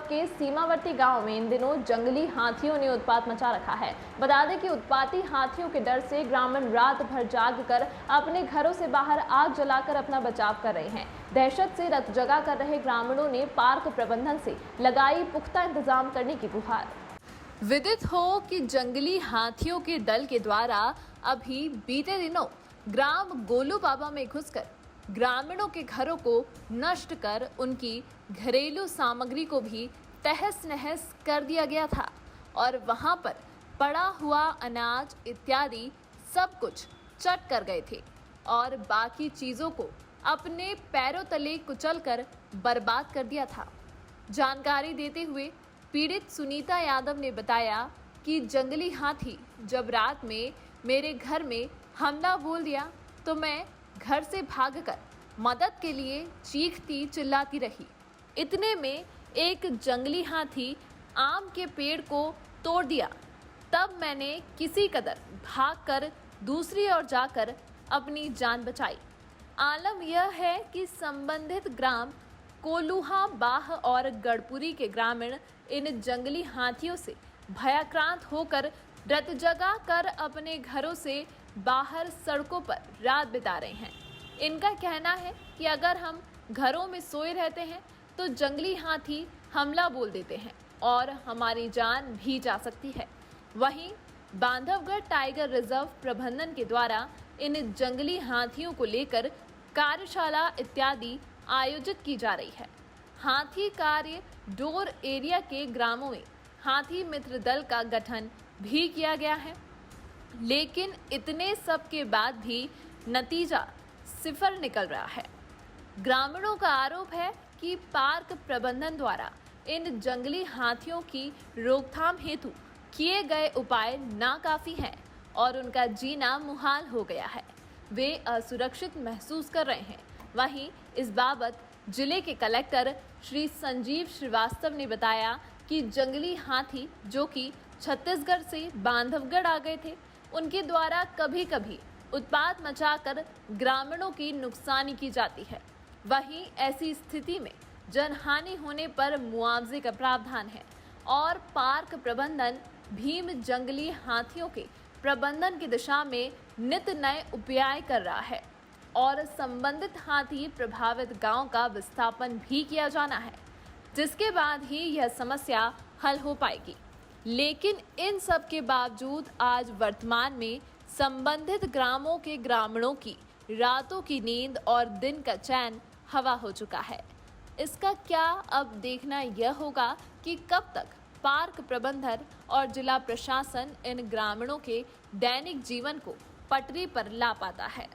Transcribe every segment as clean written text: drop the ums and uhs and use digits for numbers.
जनपद के सीमावर्ती गांव में इन दिनों जंगली हाथियों ने उत्पात मचा रखा है। बता दें कि उत्पाती हाथियों के डर से ग्रामीण रात भर जागकर अपने घरों से बाहर आग जलाकर अपना बचाव कर रहे हैं। दहशत से रत जगा कर रहे ग्रामीणों ने पार्क प्रबंधन से लगाई पुख्ता इंतजाम करने की गुहार। विदित हो कि जंगली हाथियों के दल के द्वारा अभी बीते दिनों ग्राम गोलू बाबा में घुसकर ग्रामीणों के घरों को नष्ट कर उनकी घरेलू सामग्री को भी तहस नहस कर दिया गया था और वहां पर पड़ा हुआ अनाज इत्यादि सब कुछ चट कर गए थे और बाकी चीजों को अपने पैरों तले कुचलकर बर्बाद कर दिया था। जानकारी देते हुए पीड़ित सुनीता यादव ने बताया कि जंगली हाथी जब रात में मेरे घर में हमला बोल दिया तो मैं घर से भागकर मदद के लिए चीखती चिल्लाती रही। इतने में एक जंगली हाथी आम के पेड़ को तोड़ दिया। तब मैंने किसी कदर भागकर दूसरी ओर जाकर अपनी जान बचाई। आलम यह है कि संबंधित ग्राम कोलूहा बाह और गढ़पुरी के ग्रामीण इन जंगली हाथियों से भयाक्रांत होकर रत जगा कर अपने घरों से बाहर सड़कों पर रात बिता रहे हैं। इनका कहना है कि अगर हम घरों में सोए रहते हैं तो जंगली हाथी हमला बोल देते हैं और हमारी जान भी जा सकती है। वहीं बांधवगढ़ टाइगर रिजर्व प्रबंधन के द्वारा इन जंगली हाथियों को लेकर कार्यशाला इत्यादि आयोजित की जा रही है। हाथी कार्य डोर एरिया के ग्रामों में हाथी मित्र दल का गठन भी किया गया है, लेकिन इतने सब के बाद भी नतीजा सिफर निकल रहा है। ग्रामीणों का आरोप है कि पार्क प्रबंधन द्वारा इन जंगली हाथियों की रोकथाम हेतु किए गए उपाय नाकाफी हैं और उनका जीना मुहाल हो गया है। वे असुरक्षित महसूस कर रहे हैं। वहीं इस बाबत जिले के कलेक्टर श्री संजीव श्रीवास्तव ने बताया कि जंगली हाथी जो कि छत्तीसगढ़ से बांधवगढ़ आ गए थे, उनके द्वारा कभी कभी उत्पात मचाकर ग्रामीणों की नुकसानी की जाती है। वहीं ऐसी स्थिति में जनहानि होने पर मुआवजे का प्रावधान है और पार्क प्रबंधन भीम जंगली हाथियों के प्रबंधन की दिशा में नित नए उपाय कर रहा है और संबंधित हाथी प्रभावित गांव का विस्थापन भी किया जाना है, जिसके बाद ही यह समस्या हल हो पाएगी। लेकिन इन सब के बावजूद आज वर्तमान में संबंधित ग्रामों के ग्रामीणों की रातों की नींद और दिन का चैन हवा हो चुका है। इसका क्या अब देखना यह होगा कि कब तक पार्क प्रबंधन और जिला प्रशासन इन ग्रामीणों के दैनिक जीवन को पटरी पर ला पाता है।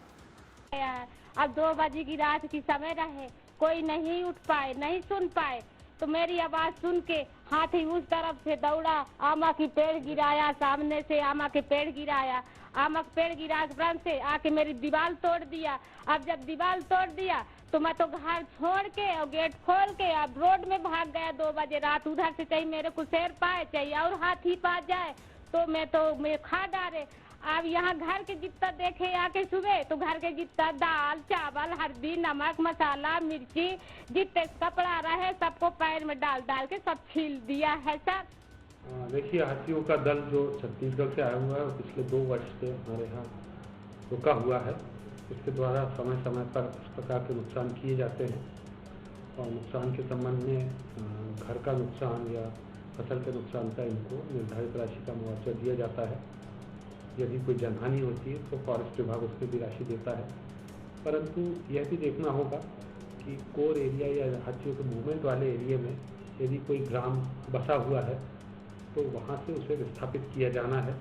अब 2 बजे की रात की समय रहे, कोई नहीं उठ पाए, नहीं सुन पाए, तो मेरी आवाज सुन के हाथी उस तरफ से दौड़ा, आमा की पेड़ गिराया, सामने से आमा के पेड़ गिराया, आमा के पेड़ गिरा के फ्रंट से आके मेरी दीवार तोड़ दिया। अब जब दीवार तोड़ दिया तो मैं तो घर छोड़ के और गेट खोल के अब रोड में भाग गया 2 बजे रात। उधर से चाहिए मेरे को शेर पाए, चाहिए और हाथी पा जाए तो मैं खा डाले। अब यहाँ घर के जितना देखे आके सुबह तो घर के जितना दाल चावल हल्दी नमक मसाला मिर्ची जितने कपड़ा रहे सबको पैर में डाल डाल के सब छील दिया है सर। देखिए, हाथियों का दल जो छत्तीसगढ़ से आया हुआ है पिछले 2 वर्ष से हमारे यहाँ रुका हुआ है। इसके द्वारा समय समय पर इस प्रकार के नुकसान किए जाते हैं और नुकसान के संबंध में घर का नुकसान या फसल के नुकसान का इनको निर्धारित राशि का मुआवजा दिया जाता है। यदि कोई जनहानि होती है तो फॉरेस्ट विभाग उसकी भी राशि देता है। परंतु यह भी देखना होगा कि कोर एरिया या हाथियों के मूवमेंट वाले एरिया में यदि कोई ग्राम बसा हुआ है तो वहाँ से उसे विस्थापित किया जाना है।